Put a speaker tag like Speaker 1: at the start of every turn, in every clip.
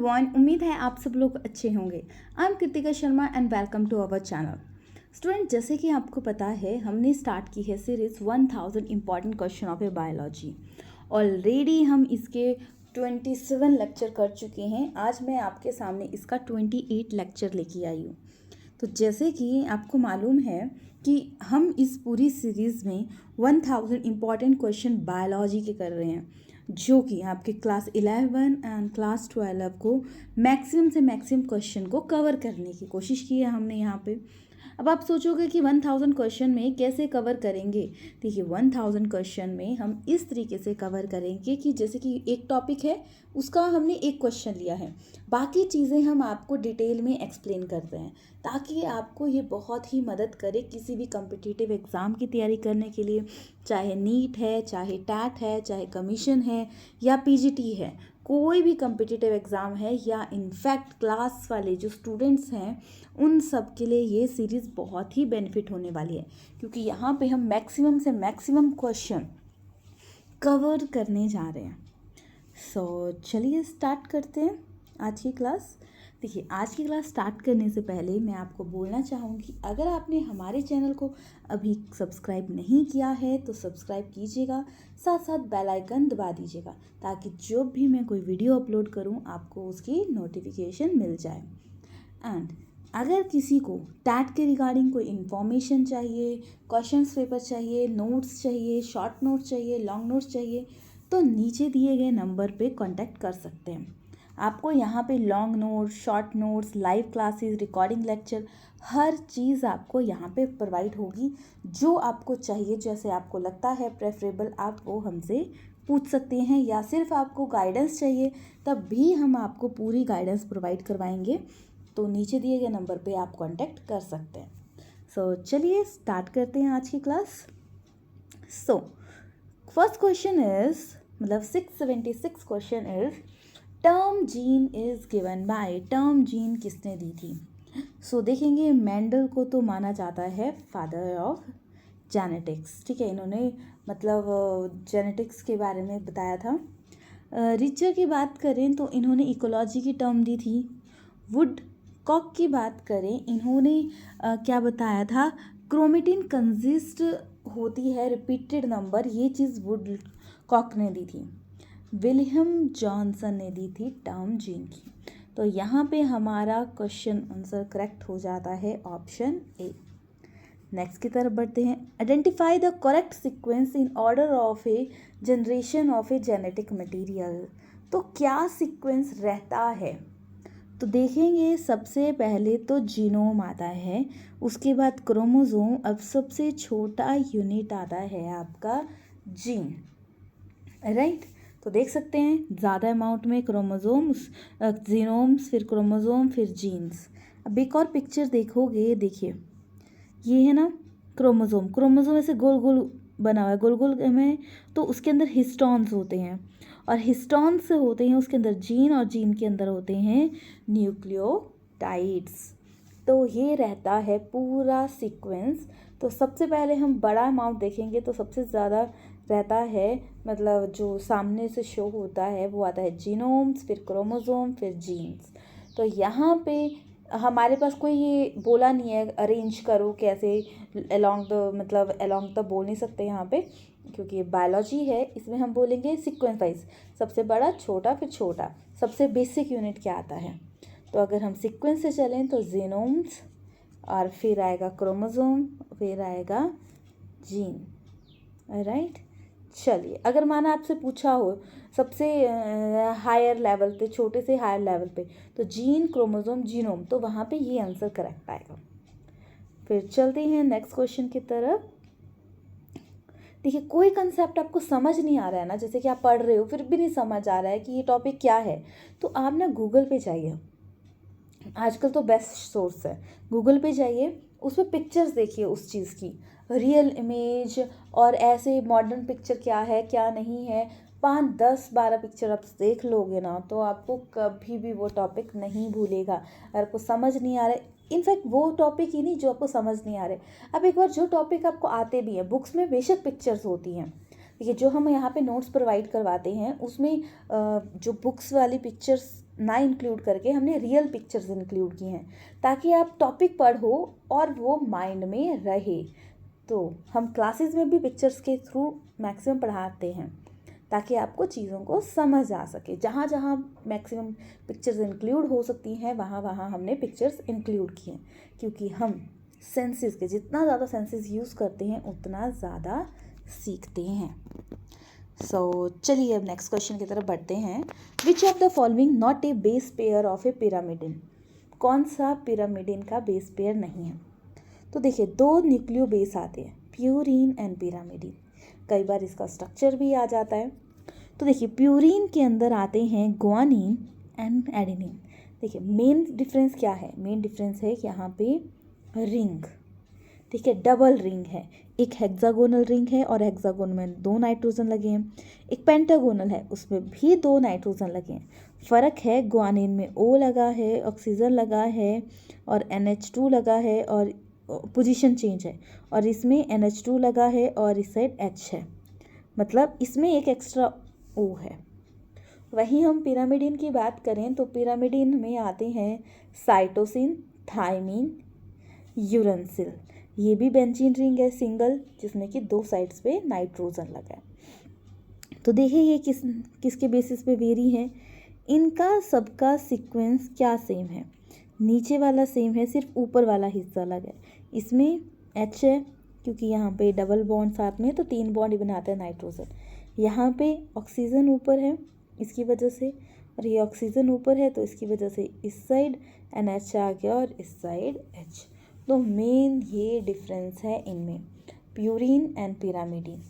Speaker 1: Everyone, उम्मीद है आप सब लोग अच्छे होंगे। I am Kritika Sharma and welcome to our channel. Student, जैसे कि आपको पता है हमने स्टार्ट की है series 1000 important question of a biology. Already हम इसके 27 लेक्चर कर चुके हैं। आज मैं आपके सामने इसका 28 लेक्चर लेके आई हूँ। तो जैसे कि आपको मालूम है कि हम इस पूरी सीरीज़ में 1000 इम्पॉर्टेंट क्वेश्चन बायोलॉजी के कर रहे हैं, जो कि आपके क्लास 11 एंड क्लास 12 को मैक्सिमम से मैक्सिमम क्वेश्चन को कवर करने की कोशिश की है हमने यहाँ पे। अब आप सोचोगे कि 1000 क्वेश्चन में कैसे कवर करेंगे। देखिए, 1000 क्वेश्चन में हम इस तरीके से कवर करेंगे कि जैसे कि एक टॉपिक है, उसका हमने एक क्वेश्चन लिया है, बाकी चीज़ें हम आपको डिटेल में एक्सप्लेन करते हैं, ताकि आपको ये बहुत ही मदद करे किसी भी कम्पिटिटिव एग्ज़ाम की तैयारी करने के लिए। चाहे नीट है, चाहे टैट है, चाहे कमीशन है या पीजीटी है, कोई भी कम्पिटिटिव एग्ज़ाम है, या इनफैक्ट क्लास वाले जो स्टूडेंट्स हैं उन सब के लिए ये सीरीज़ बहुत ही बेनिफिट होने वाली है, क्योंकि यहाँ पे हम मैक्सिमम से मैक्सिमम क्वेश्चन कवर करने जा रहे हैं। चलिए स्टार्ट करते हैं आज की क्लास। देखिए, आज की क्लास स्टार्ट करने से पहले मैं आपको बोलना चाहूँगी, अगर आपने हमारे चैनल को अभी सब्सक्राइब नहीं किया है तो सब्सक्राइब कीजिएगा, साथ साथ बेल आइकन दबा दीजिएगा, ताकि जब भी मैं कोई वीडियो अपलोड करूँ आपको उसकी नोटिफिकेशन मिल जाए। एंड अगर किसी को टैट के रिगार्डिंग कोई इन्फॉर्मेशन चाहिए, क्वेश्चंस पेपर चाहिए, नोट्स चाहिए, शॉर्ट नोट्स चाहिए, लॉन्ग नोट्स चाहिए, तो नीचे दिए गए नंबर पे कांटेक्ट कर सकते हैं। आपको यहाँ पे long notes, short notes, live classes, recording lecture, हर चीज़ आपको यहाँ पे प्रोवाइड होगी। जो आपको चाहिए, जैसे आपको लगता है प्रेफरेबल, आप वो हमसे पूछ सकते हैं, या सिर्फ आपको गाइडेंस चाहिए तब भी हम आपको पूरी गाइडेंस प्रोवाइड करवाएंगे। तो नीचे दिए गए नंबर पे आप कांटेक्ट कर सकते हैं। चलिए स्टार्ट करते हैं आज की क्लास। फर्स्ट क्वेश्चन इज, मतलब 676 question is, term gene is given by. Term gene किसने दी थी? देखेंगे, मेंडल को तो माना जाता है फादर ऑफ जेनेटिक्स। ठीक है, इन्होंने मतलब जेनेटिक्स के बारे में बताया था। रिचर की बात करें तो इन्होंने इकोलॉजी की टर्म दी थी। वुड कॉक की बात करें, इन्होंने क्या बताया था, क्रोमेटिन कंसिस्ट होती है रिपीटेड नंबर, ये चीज़ वुड कॉक ने दी थी। विलियम जॉनसन ने दी थी टर्म जीन की। तो यहाँ पे हमारा क्वेश्चन आंसर करेक्ट हो जाता है ऑप्शन ए। नेक्स्ट की तरफ बढ़ते हैं। Identify the correct sequence in order of A generation of a genetic material. तो क्या सीक्वेंस रहता है? तो देखेंगे, सबसे पहले तो जीनोम आता है, उसके बाद क्रोमोसोम, अब सबसे छोटा यूनिट आता है आपका जीन, राइट। तो देख सकते हैं ज़्यादा अमाउंट में क्रोमोसोम्स, जीनोम्स, फिर क्रोमोसोम, फिर जीन्स। अब एक और पिक्चर देखोगे, देखिए ये है ना क्रोमोसोम। क्रोमोसोम ऐसे गोल गोल बना हुआ है, गोल गोल में, तो उसके अंदर हिस्टोन्स होते हैं, और हिस्टोन्स से होते हैं उसके अंदर जीन, और जीन के अंदर होते हैं न्यूक्लियोटाइड्स। तो ये रहता है पूरा सीक्वेंस। तो सबसे पहले हम बड़ा अमाउंट देखेंगे, तो सबसे ज़्यादा रहता है, मतलब जो सामने से शो होता है वो आता है जीनोम्स, फिर क्रोमोसोम, फिर जीन्स। तो यहाँ पे हमारे पास कोई ये बोला नहीं है अरेंज करो कैसे अलोंग द, मतलब अलोंग द बोल नहीं सकते यहाँ पे, क्योंकि ये बायोलॉजी है। इसमें हम बोलेंगे सीक्वेंस वाइज, सबसे बड़ा, छोटा, फिर छोटा। सबसे बेसिक यूनिट क्या आता है? तो अगर हम सीक्वेंस से चलें तो जीनोम्स, और फिर आएगा क्रोमोसोम, फिर आएगा जीन, राइट। चलिए, अगर माना आपसे पूछा हो सबसे हायर लेवल पे, छोटे से हायर लेवल पे, तो जीन, क्रोमोसोम, जीनोम, तो वहाँ पे ये आंसर करेक्ट आएगा। फिर चलते हैं नेक्स्ट क्वेश्चन की तरफ। देखिए, कोई कंसेप्ट आपको समझ नहीं आ रहा है ना, जैसे कि आप पढ़ रहे हो फिर भी नहीं समझ आ रहा है कि ये टॉपिक क्या है, तो आप ना गूगल पे जाइए। आजकल तो बेस्ट सोर्स है, गूगल पे जाइए, उसमें पिक्चर्स देखिए उस चीज़ की, रियल इमेज, और ऐसे मॉडर्न पिक्चर क्या है क्या नहीं है, 5, 10, 12 पिक्चर आप देख लोगे ना, तो आपको कभी भी वो टॉपिक नहीं भूलेगा। अगर आपको समझ नहीं आ रहा है, इनफैक्ट वो टॉपिक ही नहीं जो आपको समझ नहीं आ रहे, अब एक बार जो टॉपिक आपको आते भी हैं, बुक्स में बेशक पिक्चर्स होती हैं, देखिए जो हम यहाँ पे नोट्स प्रोवाइड करवाते हैं उसमें जो बुक्स वाली पिक्चर्स ना इंक्लूड करके हमने रियल पिक्चर्स इंक्लूड की हैं, ताकि आप टॉपिक पढ़ो और वो माइंड में रहे। तो हम क्लासेस में भी पिक्चर्स के थ्रू मैक्सिमम पढ़ाते हैं, ताकि आपको चीज़ों को समझ आ सके। जहाँ जहाँ मैक्सिमम पिक्चर्स इंक्लूड हो सकती हैं वहाँ वहाँ हमने पिक्चर्स इंक्लूड किए, क्योंकि हम सेंसेस के जितना ज़्यादा सेंसेस यूज़ करते हैं उतना ज़्यादा सीखते हैं। चलिए अब नेक्स्ट क्वेश्चन की तरफ बढ़ते हैं। Which of the following not a base pair of A pyrimidine? कौन सा पिरामिडिन का बेस पेयर नहीं है? तो देखिए, दो न्यूक्लियो बेस आते हैं, प्यूरीन एंड पिरामिडिन। कई बार इसका स्ट्रक्चर भी आ जाता है। तो देखिए, प्यूरीन के अंदर आते हैं ग्वानिन एंड एडेनिन। देखिए, मेन डिफरेंस क्या है? मेन डिफरेंस है कि यहाँ पे रिंग, ठीक है, डबल रिंग है। एक हेक्सागोनल रिंग है और हेक्सागोन में 2 नाइट्रोजन लगे हैं। एक पेंटागोनल है, उसमें भी 2 नाइट्रोजन लगे हैं। फ़र्क है, ग्वानिन में O लगा है, ऑक्सीजन लगा है और NH2 लगा है और पोजीशन चेंज है, और इसमें NH2 लगा है और इस साइड H है, मतलब इसमें एक एक्स्ट्रा O है। वहीं हम पिरामिडिन की बात करें तो पिरामिडिन में आते हैं साइटोसिन, थायमिन, यूरेसिल। ये भी बेंजीन रिंग है सिंगल, जिसमें कि 2 साइड्स पे नाइट्रोजन लगा है। तो देखिए ये किसके बेसिस पे वेरी है। इनका सबका सीक्वेंस क्या सेम है? नीचे वाला सेम है, सिर्फ ऊपर वाला हिस्सा अलग है। इसमें H है क्योंकि यहाँ पे डबल बॉन्ड साथ में, तो 3 बॉन्ड ही बनाता है नाइट्रोजन। यहाँ पे ऑक्सीजन ऊपर है इसकी वजह से, और ये ऑक्सीजन ऊपर है तो इसकी वजह से इस साइड NH आ गया और इस साइड H। तो मेन ये डिफरेंस है इनमें, प्यूरीन एंड पिरामिडिन।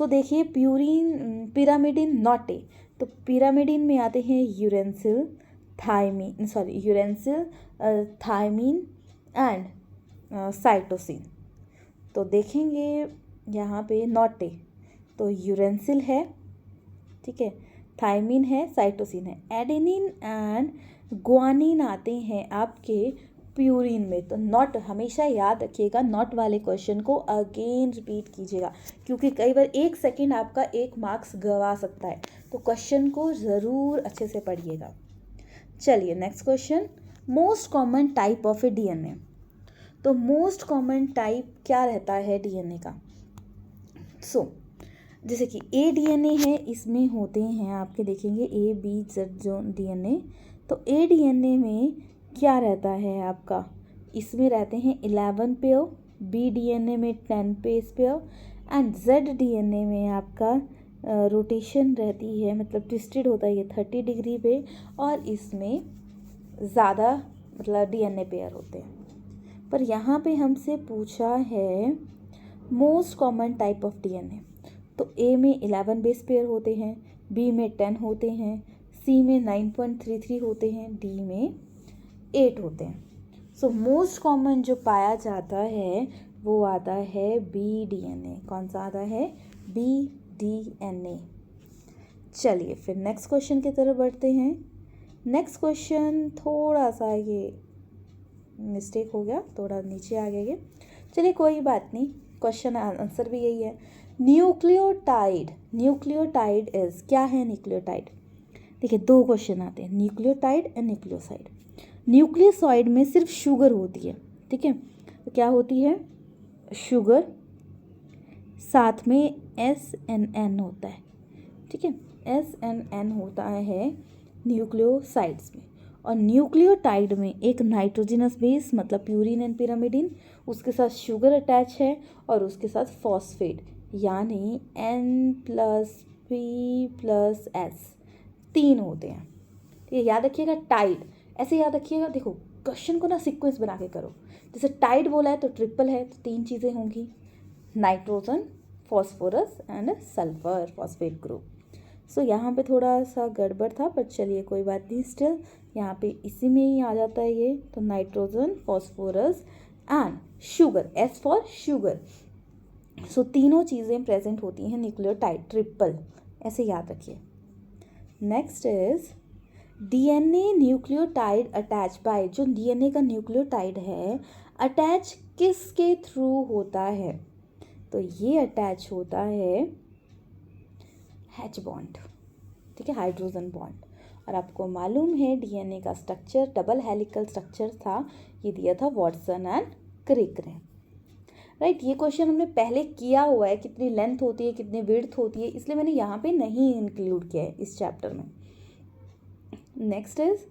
Speaker 1: देखिए, प्यूरीन पिरामिडिन नॉट ए, तो पिरामिडिन में आते हैं यूरेसिल, थायमिन एंड साइटोसिन। तो देखेंगे यहाँ पे नॉट ए, तो यूरेसिल है, ठीक है, थायमिन है, साइटोसिन है। एडेनिन एंड ग्वानिन आते हैं आपके प्यूरिन में। तो नॉट हमेशा याद रखिएगा, नॉट वाले क्वेश्चन को अगेन रिपीट कीजिएगा, क्योंकि कई बार 1 सेकेंड आपका 1 मार्क्स गवा सकता है। तो क्वेश्चन को ज़रूर अच्छे से पढ़िएगा। चलिए next question, most common type of A DNA। तो मोस्ट कॉमन टाइप क्या रहता है DNA का? जैसे कि ADNA है, इसमें होते हैं आपके देखेंगे ABZ जो DNA। तो ADNA में क्या रहता है आपका? इसमें रहते हैं 11 पेयर, BDNA में 10 पेयर एंड ZDNA में आपका रोटेशन रहती है, मतलब ट्विस्टेड होता है ये 30 डिग्री पे, और इसमें ज़्यादा मतलब DNA पेयर होते हैं। पर यहाँ पे हमसे पूछा है most common type of DNA। तो A में 11 बेस पेयर होते हैं, B में 10 होते हैं, C में 9.33 होते हैं, D में 8 होते हैं। मोस्ट कॉमन जो पाया जाता है वो आता है BDNA। कौन सा आता है? BDNA। चलिए फिर नेक्स्ट क्वेश्चन की तरफ बढ़ते हैं। नेक्स्ट क्वेश्चन थोड़ा सा ये मिस्टेक हो गया, थोड़ा नीचे आ गया ये, चलिए कोई बात नहीं, क्वेश्चन आंसर भी यही है। न्यूक्लियोटाइड इज, क्या है न्यूक्लियोटाइड? देखिए 2 क्वेश्चन आते हैं, न्यूक्लियोटाइड एंड न्यूक्लियोसाइड। न्यूक्लियोसाइड में सिर्फ शुगर होती है, ठीक है, तो क्या होती है? शुगर, साथ में SNN होता है, ठीक है, SNN होता है न्यूक्लियोसाइड्स में। और न्यूक्लियोटाइड में एक नाइट्रोजनस बेस, मतलब प्यूरिन एंड पिरामिडिन, उसके साथ शुगर अटैच है और उसके साथ फॉस्फेट, यानी N+P+S 3 होते हैं। ये याद रखिएगा, टाइड ऐसे याद रखिएगा। देखो क्वेश्चन को ना सीक्वेंस बना के करो, जैसे टाइड बोला है तो ट्रिपल है, तो 3 चीज़ें होंगी, nitrogen, phosphorus and sulphur phosphate group. यहाँ पे थोड़ा सा गड़बड़ था, पर चलिए कोई बात नहीं, स्टिल यहाँ पे इसी में ही आ जाता है ये। तो nitrogen, phosphorus and sugar, S for sugar. तीनों चीज़ें प्रेजेंट होती हैं न्यूक्लियोटाइड, ट्रिपल, ऐसे याद रखिए। Next is DNA nucleotide attach bye, जो DNA का न्यूक्लियोटाइड है अटैच किसके थ्रू होता है? तो ये अटैच होता है H बॉन्ड, ठीक है, हाइड्रोजन बॉन्ड। और आपको मालूम है डीएनए का स्ट्रक्चर डबल हेलिकल स्ट्रक्चर था, ये दिया था वॉटसन एंड क्रिक ने। राइट, ये क्वेश्चन हमने पहले किया हुआ है, कितनी लेंथ होती है कितनी विड्थ होती है, इसलिए मैंने यहाँ पे नहीं इंक्लूड किया है इस चैप्टर में। Next is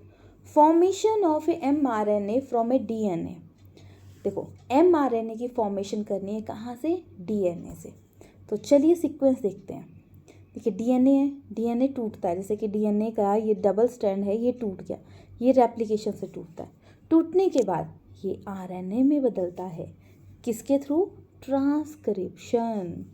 Speaker 1: formation of A mRNA from A DNA. देखो mRNA की फॉर्मेशन करनी है कहाँ से, डीएनए से। तो चलिए सीक्वेंस देखते हैं। देखिए डीएनए है, डीएनए टूटता है, जैसे कि डीएनए का ये डबल स्ट्रैंड है, ये टूट गया, ये रेप्लिकेशन से टूटता है। टूटने के बाद ये आरएनए में बदलता है, किसके थ्रू, ट्रांसक्रिप्शन।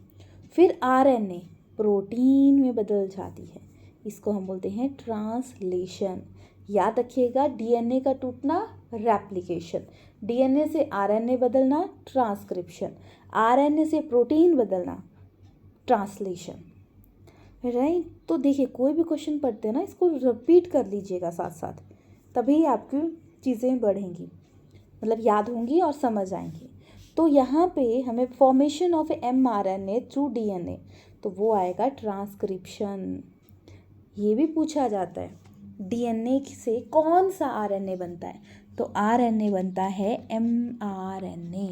Speaker 1: फिर आरएनए प्रोटीन में बदल जाती है, इसको हम बोलते हैं ट्रांसलेशन। याद रखिएगा, डीएनए का टूटना रेप्लिकेशन, डीएनए से आरएनए बदलना ट्रांसक्रिप्शन, आरएनए से प्रोटीन बदलना ट्रांसलेशन। राइट, तो देखिए कोई भी क्वेश्चन पढ़ते हैं ना, इसको रिपीट कर लीजिएगा साथ साथ, तभी आपकी चीज़ें बढ़ेंगी, मतलब याद होंगी और समझ आएंगी। तो यहाँ पे हमें formation of mRNA through DNA, तो वो आएगा ट्रांसक्रिप्शन। ये भी पूछा जाता है डीएनए से कौन सा आरएनए बनता है, तो आरएनए बनता है mRNA।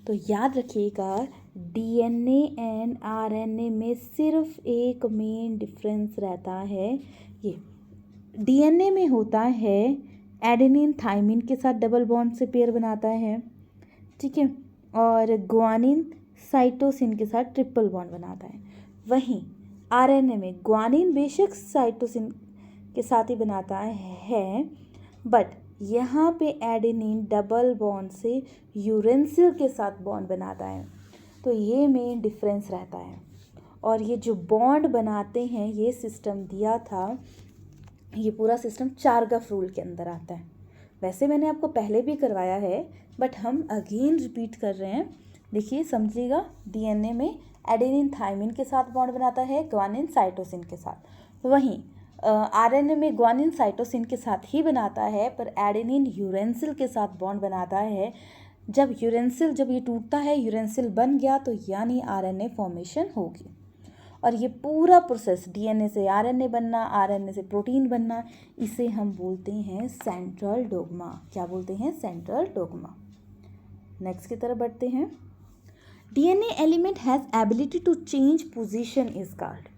Speaker 1: तो याद रखिएगा डीएनए एंड आरएनए में सिर्फ एक मेन डिफरेंस रहता है, ये डीएनए में होता है एडेनिन थाइमिन के साथ डबल बॉन्ड से पेयर बनाता है, ठीक है, और ग्वानिन साइटोसिन के साथ ट्रिपल बॉन्ड बनाता है। वहीं आरएनए में ग्वानिन बेशक साइटोसिन के साथ ही बनाता है, बट यहाँ पे एडेनिन डबल बॉन्ड से यूरेसिल के साथ बॉन्ड बनाता है। तो ये मेन डिफरेंस रहता है। और ये जो बॉन्ड बनाते हैं, ये सिस्टम दिया था, ये पूरा सिस्टम चारगफ रूल के अंदर आता है। वैसे मैंने आपको पहले भी करवाया है, बट हम अगेन रिपीट कर रहे हैं। देखिए समझिएगा, डीएनए में एडेनिन थाइमिन के साथ बॉन्ड बनाता है, ग्वानिन साइटोसिन के साथ। वहीं आरएनए में ग्वानिन साइटोसिन के साथ ही बनाता है, पर एडेनिन यूरेसिल के साथ बॉन्ड बनाता है। जब ये टूटता है, यूरेसिल बन गया, तो यानी आरएनए फॉर्मेशन होगी। और ये पूरा प्रोसेस डीएनए से आरएनए बनना, आरएनए से प्रोटीन बनना, इसे हम बोलते हैं सेंट्रल डोग्मा। क्या बोलते हैं, सेंट्रल डोग्मा। नेक्स्ट की तरफ बढ़ते हैं। DNA element has ability to change position is called.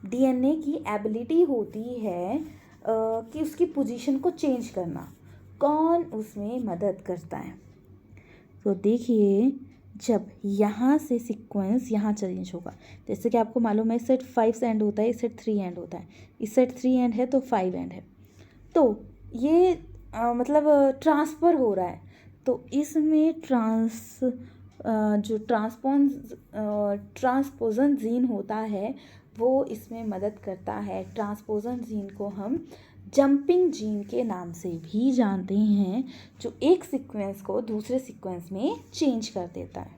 Speaker 1: DNA की एबिलिटी होती है कि उसकी पोजीशन को चेंज करना। कौन उसमें मदद करता है, तो देखिए जब यहाँ से सीक्वेंस यहाँ चेंज होगा, जैसे कि आपको मालूम है इस सेट 5 से एंड होता है, इस सेट 3 एंड होता है, इस सेट 3 एंड है तो 5 एंड है, तो ये मतलब ट्रांसफ़र हो रहा है। तो इसमें जो ट्रांसपोजन जीन होता है वो इसमें मदद करता है। ट्रांसपोजन जीन को हम जंपिंग जीन के नाम से भी जानते हैं, जो एक सीक्वेंस को दूसरे सीक्वेंस में चेंज कर देता है।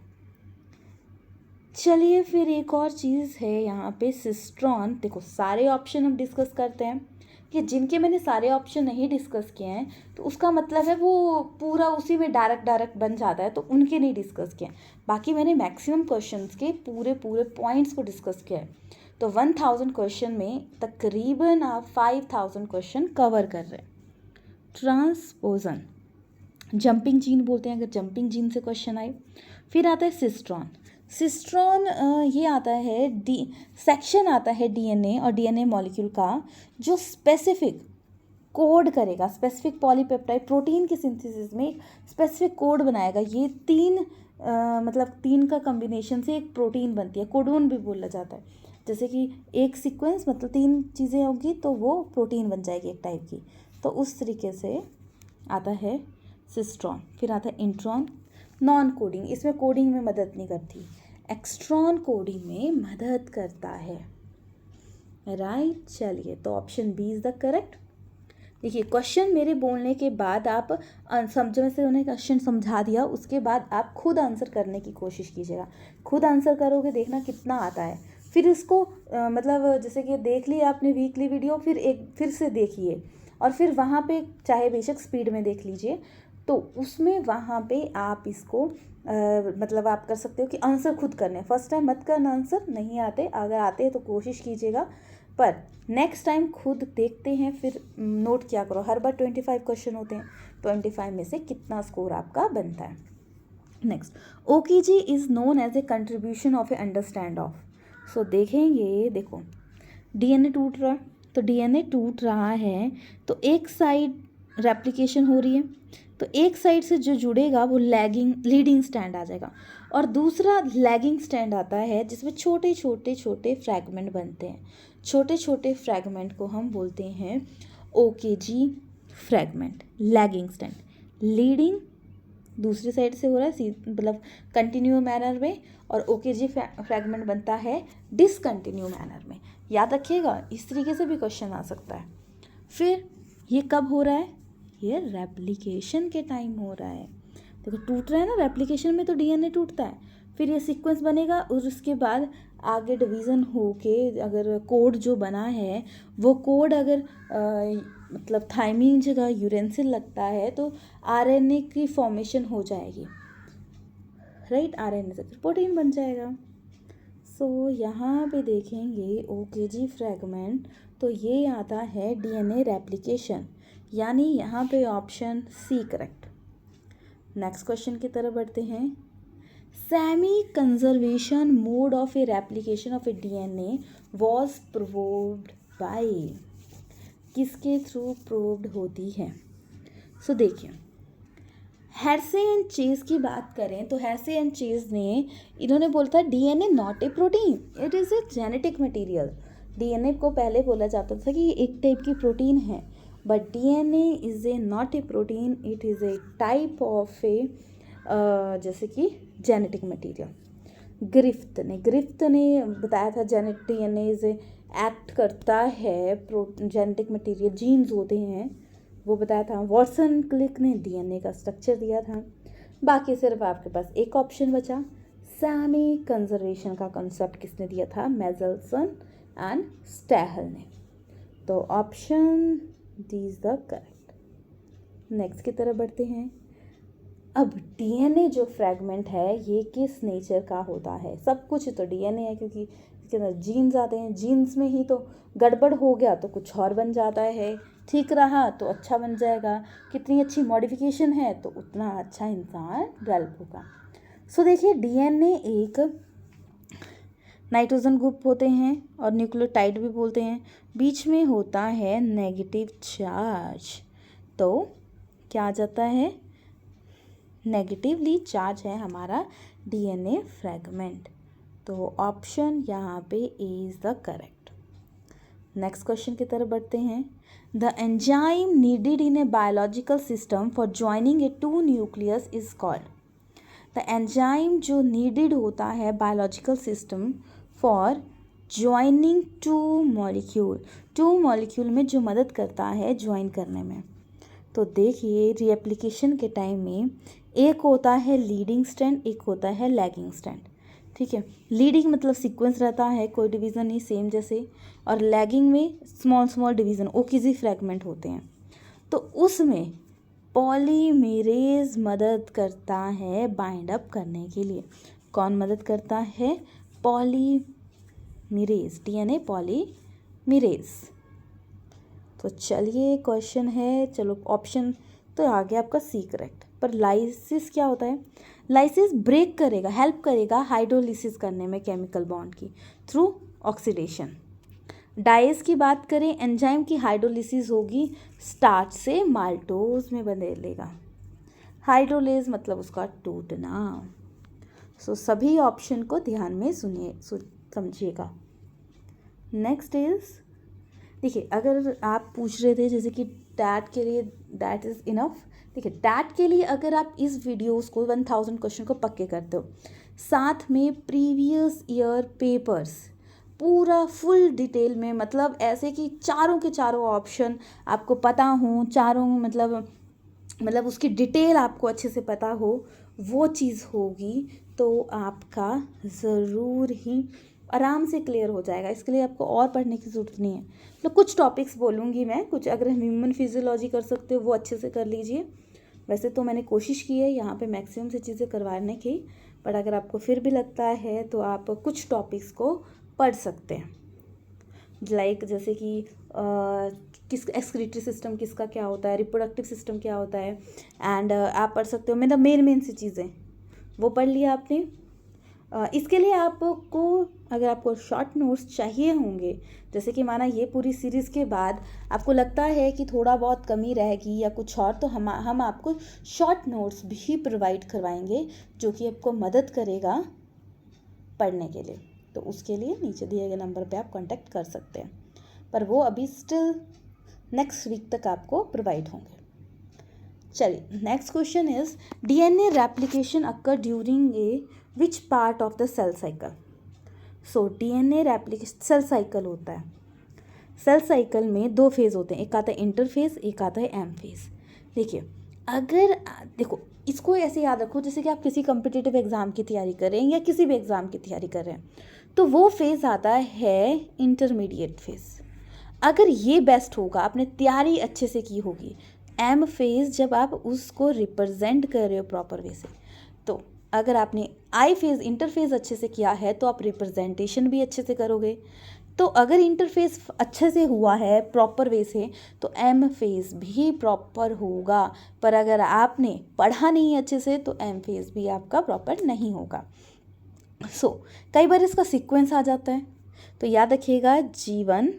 Speaker 1: चलिए फिर एक और चीज़ है यहाँ पे सिस्ट्रॉन। देखो सारे ऑप्शन हम डिस्कस करते हैं, कि जिनके मैंने सारे ऑप्शन नहीं डिस्कस किए हैं तो उसका मतलब है वो पूरा उसी में डायरेक्ट बन जाता है, तो उनके नहीं डिस्कस किए हैं। बाकी मैंने मैक्सिमम क्वेश्चंस के पूरे पॉइंट्स को डिस्कस किया है। तो 1000 क्वेश्चन में तकरीबन आप 5000 क्वेश्चन कवर कर रहे हैं। ट्रांसपोजन जंपिंग जीन बोलते हैं, अगर जंपिंग जीन से क्वेश्चन आए। फिर आता है सिस्ट्रॉन ये आता है सेक्शन आता है डीएनए और डीएनए मॉलिक्यूल का, जो स्पेसिफिक कोड करेगा, स्पेसिफिक पॉलीपेप्टाइड प्रोटीन की सिंथेसिस में एक स्पेसिफिक कोड बनाएगा। ये तीन का कॉम्बिनेशन से एक प्रोटीन बनती है, कोडोन भी बोला जाता है। जैसे कि एक सीक्वेंस मतलब 3 चीज़ें होगी तो वो प्रोटीन बन जाएगी एक टाइप की, तो उस तरीके से आता है सिस्ट्रॉन। फिर आता है इंट्रॉन, नॉन कोडिंग, इसमें कोडिंग में मदद नहीं करती, एक्सट्रॉन कोडिंग में मदद करता है। राइट, चलिए तो option B is the correct. देखिए क्वेश्चन मेरे बोलने के बाद आप समझने से उन्हें क्वेश्चन समझा दिया, उसके बाद आप खुद आंसर करने की कोशिश कीजिएगा। खुद आंसर करोगे, देखना कितना आता है। फिर इसको मतलब जैसे कि देख लिया आपने वीकली वीडियो, फिर से देखिए, और फिर वहाँ पे चाहे बेशक स्पीड में देख लीजिए, तो उसमें वहाँ पे आप इसको मतलब आप कर सकते हो कि आंसर खुद करने। फर्स्ट टाइम मत करना, आंसर नहीं आते, अगर आते हैं तो कोशिश कीजिएगा, पर नेक्स्ट टाइम खुद देखते हैं, फिर नोट किया करो। हर बार 25 क्वेश्चन होते हैं, 25 में से कितना स्कोर आपका बनता है। Next, Okazaki is known as a contribution of a understand of. So देखेंगे, देखो डीएनए टूट रहा है, तो डीएनए टूट रहा है तो एक साइड रेप्लिकेशन हो रही है, तो एक साइड से जो जुड़ेगा वो लीडिंग स्टैंड आ जाएगा, और दूसरा लैगिंग स्टैंड आता है जिसमें छोटे छोटे छोटे फ्रैगमेंट बनते हैं। छोटे छोटे फ्रैगमेंट को हम बोलते हैं ओकेजी फ्रैगमेंट। लैगिंग स्टैंड, लीडिंग दूसरी साइड से हो रहा है, मतलब कंटिन्यू मैनर में, और ओकेजी फ्रैगमेंट बनता है डिसकंटिन्यू मैनर में। याद रखिएगा, इस तरीके से भी क्वेश्चन आ सकता है। फिर ये कब हो रहा है? ये रेप्लिकेशन के टाइम हो रहा है। देखो टूट रहा है ना, रेप्लिकेशन में तो डीएनए टूटता है, फिर ये सीक्वेंस बनेगा और उसके बाद आगे डिवीज़न होके अगर कोड जो बना है वो कोड अगर मतलब थाइमिन जगह यूरेसिल लगता है तो आरएनए की फॉर्मेशन हो जाएगी, राइट। आरएनए से फिर प्रोटीन बन जाएगा। सो यहाँ पे देखेंगे ओकेजी फ्रैगमेंट, तो ये आता है डीएनए रेप्लिकेशन, यानी यहाँ पे option C correct. Next question की तरफ बढ़ते हैं। Semi conservation mode of a replication of a DNA was proved by, किसके थ्रू प्रूव्ड होती है? सो देखिए, हेर्शे एंड चेज की बात करें तो हेर्शे एंड चेज ने, इन्होंने बोला था DNA not a protein, it is a genetic material. DNA को पहले बोला जाता था कि ये एक टाइप की प्रोटीन है, but DNA is a not a protein, it is a type of a जैसे कि जेनेटिक मटेरियल। ग्रिफ्थ ने बताया था डीएनए इज एक्ट करता है जेनेटिक मटेरियल, जीन्स होते हैं, वो बताया था। वॉटसन क्लिक ने डीएनए का स्ट्रक्चर दिया था। बाकी सिर्फ आपके पास एक ऑप्शन बचा, सेमी कंजर्वेशन का कंसेप्ट किसने दिया था? मेजल्सन एंड स्टेहल ने। तो option D is the correct. Next की तरफ बढ़ते हैं। अब डीएनए जो फ्रैगमेंट है ये किस नेचर का होता है? सब कुछ तो डीएनए है, क्योंकि इसके अंदर जीन्स आते हैं, जीन्स में ही तो गड़बड़ हो गया तो कुछ और बन जाता है, ठीक रहा तो अच्छा बन जाएगा, कितनी अच्छी मॉडिफिकेशन है तो उतना अच्छा इंसान डेवलप होगा। सो देखिए, डीएनए एक नाइट्रोजन ग्रुप होते हैं और न्यूक्लियोटाइड भी बोलते हैं, बीच में होता है नेगेटिव चार्ज, तो क्या आ जाता है? नेगेटिवली चार्ज है हमारा डीएनए फ्रैगमेंट। तो ऑप्शन यहाँ पे A is the correct. Next question की तरफ बढ़ते हैं। The enzyme needed in a biological system for joining a two nucleus is called. The enzyme जो नीडेड होता है biological system for joining two molecule में जो मदद करता है ज्वाइन करने में, तो देखिए रिएप्लिकेशन के टाइम में एक होता है लीडिंग स्ट्रैंड, एक होता है लैगिंग स्ट्रैंड, ठीक है। लीडिंग मतलब सीक्वेंस रहता है, कोई डिवीज़न नहीं, सेम जैसे, और लैगिंग में स्मॉल डिवीज़न ओकेजी फ्रैगमेंट होते हैं। तो उसमें पॉलीमेरेज मदद करता है बाइंड अप करने के लिए। कौन मदद करता है? Polymerase, DNA polymerase. तो चलिए क्वेश्चन है, चलो ऑप्शन तो आ गया आपका सी करेक्ट। पर लाइसिस क्या होता है? लाइसिस ब्रेक करेगा, हेल्प करेगा हाइड्रोलिसिस करने में केमिकल बॉन्ड की थ्रू ऑक्सीडेशन। डाइज की बात करें, एंजाइम की हाइड्रोलिसिस होगी, स्टार्च से माल्टोज में बदलेगा। हाइड्रोलेज मतलब उसका टूटना। सो सभी ऑप्शन को ध्यान में सुनिए, समझिएगा। नेक्स्ट इज, देखिए अगर आप पूछ रहे थे जैसे कि डैट के लिए दैट इज़ इनफ, देखिए डैट के लिए अगर आप इस वीडियोस को 1000 क्वेश्चन को पक्के करते हो, साथ में प्रीवियस ईयर पेपर्स पूरा फुल डिटेल में, मतलब ऐसे कि चारों के चारों ऑप्शन आपको पता हो, चारों मतलब उसकी डिटेल आपको अच्छे से पता हो, वो चीज़ होगी तो आपका ज़रूर ही आराम से क्लियर हो जाएगा। इसके लिए आपको और पढ़ने की ज़रूरत नहीं है। तो कुछ टॉपिक्स बोलूँगी मैं, कुछ अगर ह्यूमन फिजियोलॉजी कर सकते हो वो अच्छे से कर लीजिए। वैसे तो मैंने कोशिश की है यहाँ पे मैक्सिमम से चीज़ें करवाने की, बट अगर आपको फिर भी लगता है तो आप कुछ टॉपिक्स को पढ़ सकते हैं। लाइक जैसे कि किस एक्सक्रीटरी सिस्टम किसका क्या होता है, रिप्रोडक्टिव सिस्टम क्या होता है, एंड आप पढ़ सकते हो मतलब मेन सी चीज़ें वो पढ़ लिया आपने। इसके लिए आपको अगर आपको शॉर्ट नोट्स चाहिए होंगे, जैसे कि माना ये पूरी सीरीज़ के बाद आपको लगता है कि थोड़ा बहुत कमी रहेगी या कुछ और, तो हम आपको शॉर्ट नोट्स भी प्रोवाइड करवाएंगे जो कि आपको मदद करेगा पढ़ने के लिए। तो उसके लिए नीचे दिए गए नंबर पे आप कांटेक्ट कर सकते हैं, पर वो अभी स्टिल नेक्स्ट वीक तक आपको प्रोवाइड होंगे। चलिए next question is DNA replication occur during a which part of the cell cycle. So DNA replication cell cycle होता है, सेल साइकिल में 2 फेज़ होते हैं, एक आता है इंटरफेज, एक आता है एम फेज़। देखिए अगर देखो इसको ऐसे याद रखो जैसे कि आप किसी कम्पिटिटिव एग्ज़ाम की तैयारी कर रहे हैं या किसी भी एग्ज़ाम की तैयारी कर रहे हैं, तो वो फेज़ आता है इंटरमीडिएट फेज़। अगर ये बेस्ट होगा, आपने तैयारी अच्छे से की होगी, एम फेज़ जब आप उसको रिप्रेजेंट कर रहे हो प्रॉपर वे से, तो अगर आपने आई फेज़ इंटरफेज़ अच्छे से किया है तो आप रिप्रेजेंटेशन भी अच्छे से करोगे। तो अगर इंटरफेस अच्छे से हुआ है प्रॉपर वे से तो एम फेज़ भी प्रॉपर होगा, पर अगर आपने पढ़ा नहीं अच्छे से तो एम फेज़ भी आपका प्रॉपर नहीं होगा। सो कई बार इसका सीक्वेंस आ जाता है, तो याद रखिएगा G1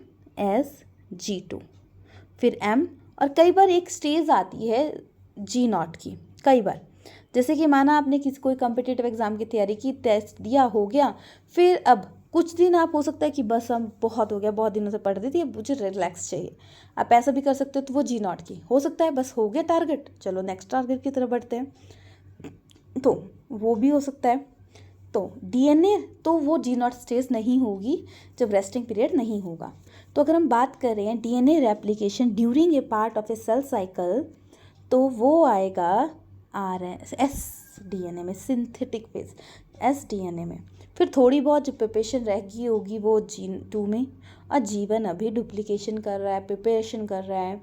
Speaker 1: S G2 फिर M, और कई बार एक स्टेज आती है G0 की। कई बार जैसे कि माना आपने किसी कोई कॉम्पिटिटिव एग्ज़ाम की तैयारी की, टेस्ट दिया, हो गया, फिर अब कुछ दिन आप हो सकता है कि बस हम बहुत हो गया, बहुत दिनों से पढ़ रही थी, अब मुझे रिलैक्स चाहिए, आप ऐसा भी कर सकते हो। तो वो G0 की हो सकता है, बस हो गया टारगेट, चलो नेक्स्ट टारगेट की तरफ बढ़ते हैं, तो वो भी हो सकता है। तो डीएनए तो वो G0 स्टेज नहीं होगी जब रेस्टिंग पीरियड नहीं होगा। तो अगर हम बात कर रहे हैं DNA replication during a part of a cell cycle, तो वो आएगा एस डीएनए में, सिंथेटिक फेज एस डीएनए में। फिर थोड़ी बहुत जो प्रिपरेशन रह गई होगी वो G2 में, और G1 अभी डुप्लीकेशन कर रहा है, प्रिपरेशन कर रहा है,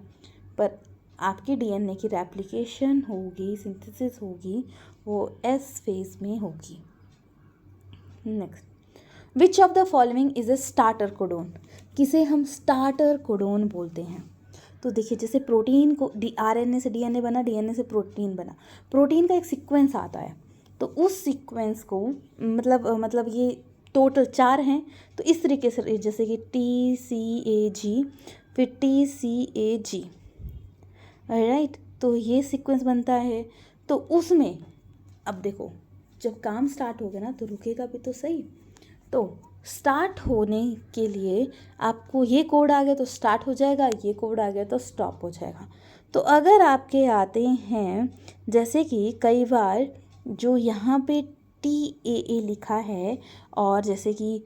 Speaker 1: पर आपकी डीएनए की रेप्लिकेशन होगी, सिंथेसिस होगी, वो एस फेज में होगी। Next, which of the following is a starter codon. किसे हम स्टार्टर कोडोन बोलते हैं? तो देखिए जैसे प्रोटीन को आरएनए से डीएनए बना, डीएनए से प्रोटीन बना, प्रोटीन का एक सीक्वेंस आता है, तो उस सीक्वेंस को मतलब ये टोटल 4 हैं, तो इस तरीके से जैसे कि TCAG फिर TCAG, राइट, तो ये सीक्वेंस बनता है। तो उसमें अब देखो जब काम स्टार्ट हो गया ना तो रुकेगा भी तो सही, तो स्टार्ट होने के लिए आपको ये कोड आ गया तो स्टार्ट हो जाएगा, ये कोड आ गया तो स्टॉप हो जाएगा। तो अगर आपके आते हैं जैसे कि कई बार जो यहाँ पे TAA लिखा है और जैसे कि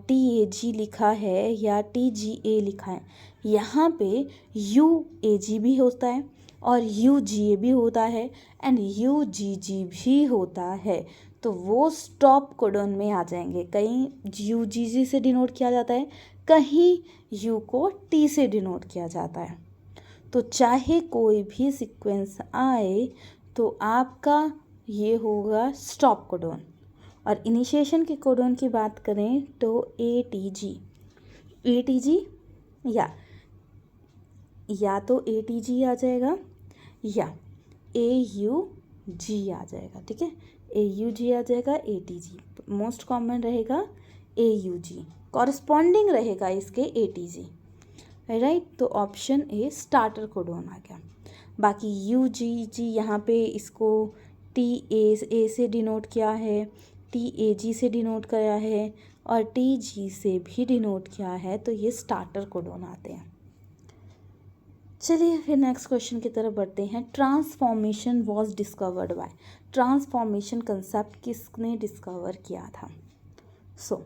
Speaker 1: TAG लिखा है या TGA लिखा है, यहाँ पे UAG भी होता है और UGA भी होता है एंड UGG भी होता है, तो वो स्टॉप कोडन में आ जाएंगे। कहीं UGG से डिनोट किया जाता है, कहीं U को T से डिनोट किया जाता है। तो चाहे कोई भी सीक्वेंस आए तो आपका ये होगा स्टॉप कोडन। और इनिशिएशन के कोडन की बात करें तो ATG या तो ATG आ जाएगा या AUG आ जाएगा, ठीक है, AUG आ जाएगा, ATG मोस्ट कॉमन रहेगा, AUG कॉरस्पॉन्डिंग रहेगा इसके ATG, राइट। तो ऑप्शन ए स्टार्टर कोडोन आ गया। बाकी UGG यहाँ पे इसको TA से डिनोट किया है, TAG से डिनोट किया है और TG से भी डिनोट किया है, तो ये स्टार्टर कोडोन आते हैं। चलिए फिर नेक्स्ट क्वेश्चन की तरफ बढ़ते हैं। Transformation was discovered by, transformation concept किसने डिस्कवर किया था? सो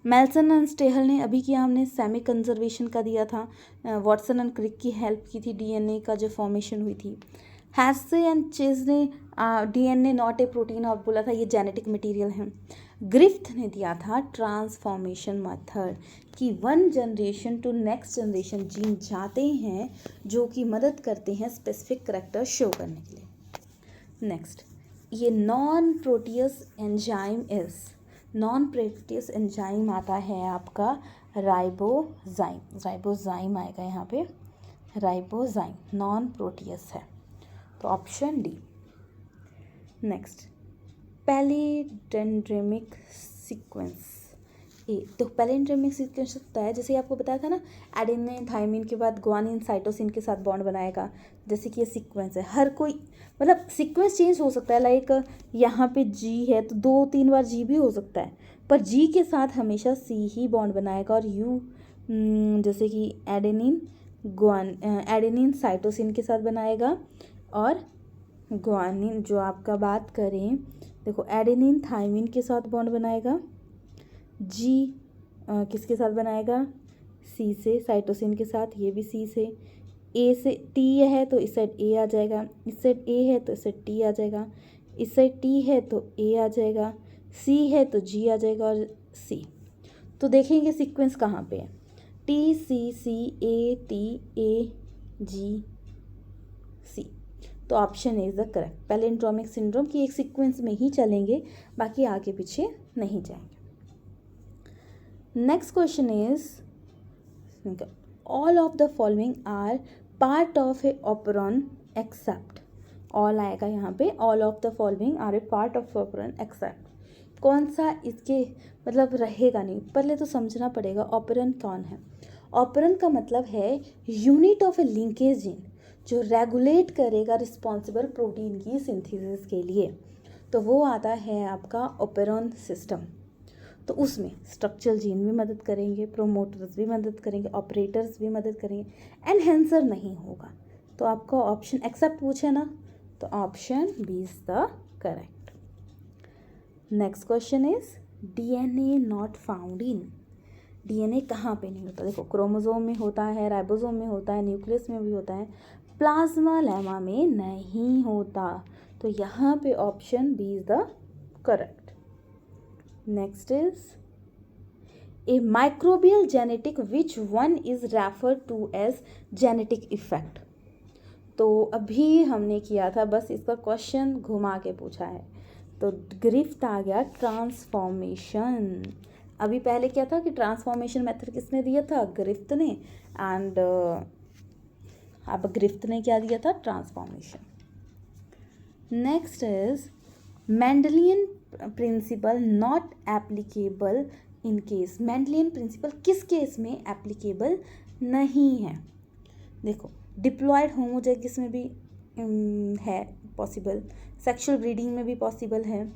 Speaker 1: मेल्सन एंड स्टेहल ने अभी किया, हमने सेमी कंजर्वेशन का दिया था, वॉटसन एंड क्रिक की हेल्प की थी डीएनए का जो फॉर्मेशन हुई थी, हैसे एंड चेज ने डीएनए नॉट ए प्रोटीन और बोला था ये जेनेटिक मटेरियल है, ग्रिफ्थ ने दिया था ट्रांसफॉर्मेशन मेथड कि 1 generation to next generation gene जाते हैं जो कि मदद करते हैं स्पेसिफिक करैक्टर शो करने के लिए। नेक्स्ट, ये non protease enzyme is, non protease enzyme आता है आपका राइबोजाइम, राइबोजाइम आएगा यहाँ पे, राइबोजाइम नॉन प्रोटीयस है, तो ऑप्शन डी। नेक्स्ट, पैलिडेंड्रेमिक सीक्वेंस ए। तो पैलिडेंड्रेमिक सीक्वेंस होता है, जैसे आपको बताया था ना, एडेनिन थाइमिन के बाद ग्वानिन साइटोसिन के साथ बॉन्ड बनाएगा, जैसे कि ये सीक्वेंस है। हर कोई मतलब सीक्वेंस चेंज हो सकता है, लाइक यहाँ पे जी है तो 2-3 बार जी भी हो सकता है, पर जी के साथ हमेशा सी ही बॉन्ड बनाएगा। और यू जैसे कि एडेनिन साइटोसिन के साथ बनाएगा, और ग्वानिन जो आपका बात करें, देखो एडेनिन थाइमिन के साथ बॉन्ड बनाएगा, जी किसके साथ बनाएगा, सी से, साइटोसिन के साथ, ये भी सी से। ए से टी है तो इस साइड ए आ जाएगा, इस साइड ए है तो इस साइड टी आ जाएगा, इस साइड टी है तो ए आ जाएगा, सी है तो जी आ जाएगा, और सी। तो देखेंगे सीक्वेंस कहाँ पे है, T C C A T A जी सी, तो option is the correct. Palindromic syndrome की एक सीक्वेंस में ही चलेंगे, बाकी आगे पीछे नहीं जाएंगे। Next question is, all of the following are part of a operon except, all आएगा यहाँ पे, all of the following are a part of operon except, कौन सा इसके मतलब रहेगा नहीं, पहले तो समझना पड़ेगा ऑपरन कौन है। ऑपरन का मतलब है unit of A linkage gene, जो रेगुलेट करेगा रिस्पॉन्सिबल प्रोटीन की सिंथेसिस के लिए, तो वो आता है आपका ऑपरॉन सिस्टम। तो उसमें स्ट्रक्चरल जीन भी मदद करेंगे, प्रोमोटर्स भी मदद करेंगे, ऑपरेटर्स भी मदद करेंगे, एनहेंसर नहीं होगा। तो आपका ऑप्शन एक्सेप्ट पूछे ना, तो option B is the correct. Next question is, DNA not found in, DNA कहाँ पे नहीं होता, देखो क्रोमोसोम में होता है, राइबोसोम में होता है, न्यूक्लियस में भी होता है, प्लाज्मा लेमा में नहीं होता, तो यहाँ पे option B is the correct. Next is, a microbial genetic which one is referred to as genetic effect। तो अभी हमने किया था, बस इसका क्वेश्चन घुमा के पूछा है, तो गिरफ्त आ गया ट्रांसफॉर्मेशन। अभी पहले क्या था कि ट्रांसफॉर्मेशन मेथड किसने दिया था, गिरफ्त ने, एंड अब गिरफ्त ने क्या दिया था, transformation. Next is, Mendelian principle not applicable in case, Mendelian principle किस केस में एप्लीकेबल नहीं है, देखो डिप्लॉयड होमोजाइगस में भी है पॉसिबल, सेक्सुअल ब्रीडिंग में भी पॉसिबल है,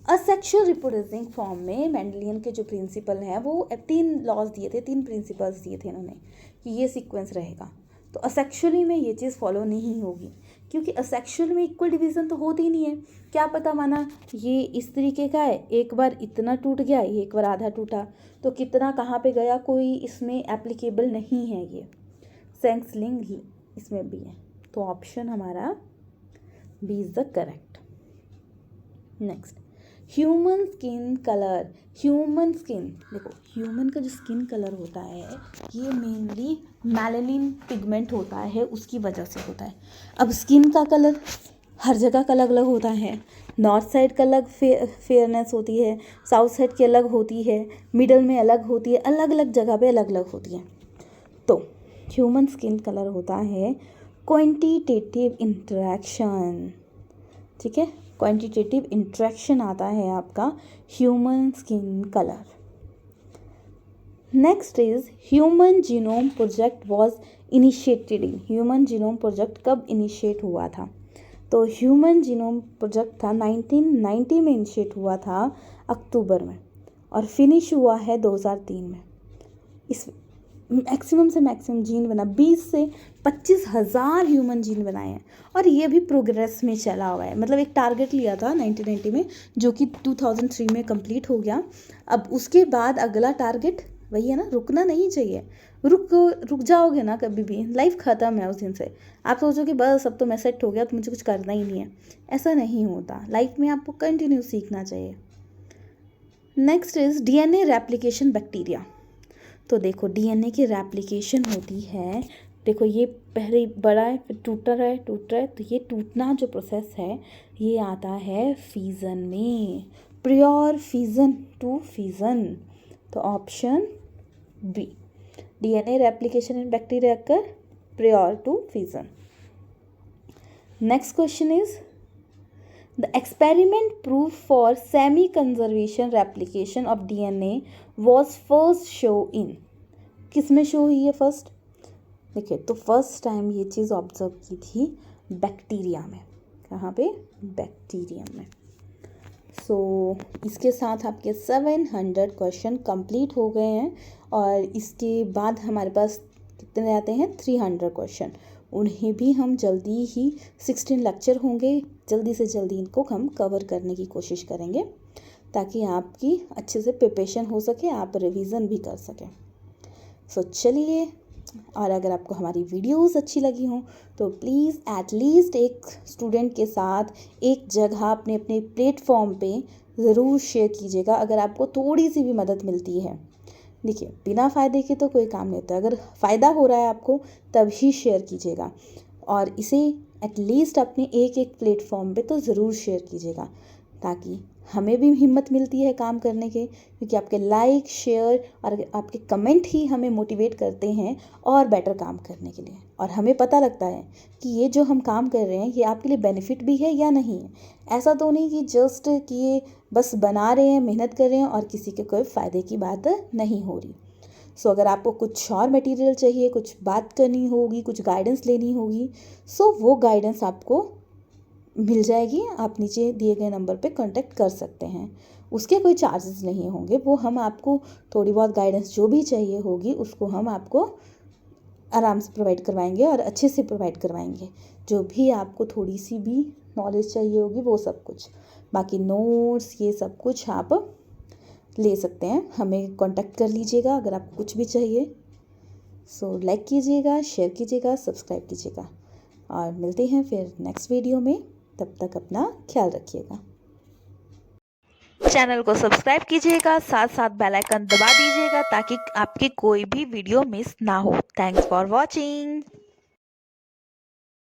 Speaker 1: असेक्सुअल रिप्रोड्यूसिंग फॉर्म में मेंडलियन के जो प्रिंसिपल हैं वो 3 लॉज दिए थे, 3 प्रिंसिपल्स दिए थे इन्होंने कि ये सीक्वेंस रहेगा, तो असेक्सुअली में ये चीज़ फॉलो नहीं होगी, क्योंकि असेक्सुअल में इक्वल डिवीज़न तो होती ही नहीं है। क्या पता माना ये इस तरीके का है, एक बार इतना टूट गया, ये एक बार आधा टूटा, तो कितना कहाँ पे गया, कोई इसमें एप्लीकेबल नहीं है, ये सेक्स लिंग ही इसमें भी है, तो ऑप्शन हमारा B is the correct. Next, human skin colour, human skin, देखो ह्यूमन का जो स्किन कलर होता है ये मेनली मेलानिन पिगमेंट होता है, उसकी वजह से होता है। अब स्किन का कलर हर जगह का अलग अलग होता है, नॉर्थ साइड का अलग फेयरनेस होती है, साउथ साइड की अलग होती है, मिडल में अलग होती है, अलग अलग जगह पे अलग अलग होती है। तो ह्यूमन स्किन कलर होता है क्वांटिटेटिव इंटरेक्शन, ठीक है, क्वांटिटेटिव इंटरेक्शन आता है आपका human skin colour. Next is, human genome project was initiated in, human genome project कब इनिशिएट हुआ था, तो ह्यूमन जीनोम प्रोजेक्ट था 1990 में इनिशिएट हुआ था अक्टूबर में, और फिनिश हुआ है 2003 में। इस मैक्सिमम से मैक्सिमम जीन बना, 20 से 25,000 ह्यूमन जीन बनाए हैं, और ये भी प्रोग्रेस में चला हुआ है। मतलब एक टारगेट लिया था 1990 में, जो कि 2003 में कंप्लीट हो गया। अब उसके बाद अगला टारगेट वही है ना, रुकना नहीं चाहिए, रुक जाओगे ना कभी भी, लाइफ ख़त्म है उस दिन से। आप सोचोगे बस अब तो मैं सेट हो गया तो मुझे कुछ करना ही नहीं है, ऐसा नहीं होता। लाइफ में आपको कंटिन्यू सीखना चाहिए। Next is, DNA replication bacteria. तो देखो डीएनए की रेप्लिकेशन होती है, देखो ये पहले बड़ा है, फिर टूट रहा है, तो ये टूटना जो प्रोसेस है ये आता है फीजन में। प्योर फिजन टू फिजन, तो option B, DNA replication in bacteria occur prior to fission. Next question is, the experiment proof for semi-conservation replication of DNA was first shown in, किस में show हुई है first? देखिए, तो first time ये चीज़ observe की थी बैक्टीरिया में. कहाँ पे? बैक्टीरियम में. सो इसके साथ आपके 700 क्वेश्चन कंप्लीट हो गए हैं और इसके बाद हमारे पास कितने आते हैं? 300 क्वेश्चन. उन्हें भी हम जल्दी ही 16 लेक्चर होंगे, जल्दी से जल्दी इनको हम कवर करने की कोशिश करेंगे ताकि आपकी अच्छे से प्रिपरेशन हो सके, आप रिवीजन भी कर सकें. सो चलिए, और अगर आपको हमारी वीडियोस अच्छी लगी हों तो प्लीज़ एटलीस्ट एक स्टूडेंट के साथ एक जगह अपने अपने प्लेटफॉर्म पे ज़रूर शेयर कीजिएगा अगर आपको थोड़ी सी भी मदद मिलती है. देखिए, बिना फ़ायदे के तो कोई काम नहीं होता. अगर फ़ायदा हो रहा है आपको तभी शेयर कीजिएगा, और इसे एटलीस्ट अपने एक एक प्लेटफॉर्म पे तो ज़रूर शेयर कीजिएगा ताकि हमें भी हिम्मत मिलती है काम करने के, क्योंकि आपके लाइक, शेयर और आपके कमेंट ही हमें मोटिवेट करते हैं और बेटर काम करने के लिए. और हमें पता लगता है कि ये जो हम काम कर रहे हैं ये आपके लिए बेनिफिट भी है या नहीं है. ऐसा तो नहीं कि जस्ट कि ये बस बना रहे हैं, मेहनत कर रहे हैं और किसी के कोई फ़ायदे की बात नहीं हो रही. सो अगर आपको कुछ और मटेरियल चाहिए, कुछ बात करनी होगी, कुछ गाइडेंस लेनी होगी, सो वो गाइडेंस आपको मिल जाएगी. आप नीचे दिए गए नंबर पे कांटेक्ट कर सकते हैं. उसके कोई चार्जेस नहीं होंगे, वो हम आपको थोड़ी बहुत गाइडेंस जो भी चाहिए होगी उसको हम आपको आराम से प्रोवाइड करवाएंगे और अच्छे से प्रोवाइड करवाएंगे. जो भी आपको थोड़ी सी भी नॉलेज चाहिए होगी वो सब कुछ, बाकी नोट्स ये सब कुछ आप ले सकते हैं. हमें कांटेक्ट कर लीजिएगा अगर आपको कुछ भी चाहिए. सो लाइक कीजिएगा, शेयर कीजिएगा, सब्सक्राइब कीजिएगा और मिलते हैं फिर नेक्स्ट वीडियो में. तब तक अपना ख्याल रखिएगा. चैनल को सब्सक्राइब कीजिएगा, साथ साथ बेल आइकन दबा दीजिएगा ताकि आपकी कोई भी वीडियो मिस ना हो. Thanks for watching.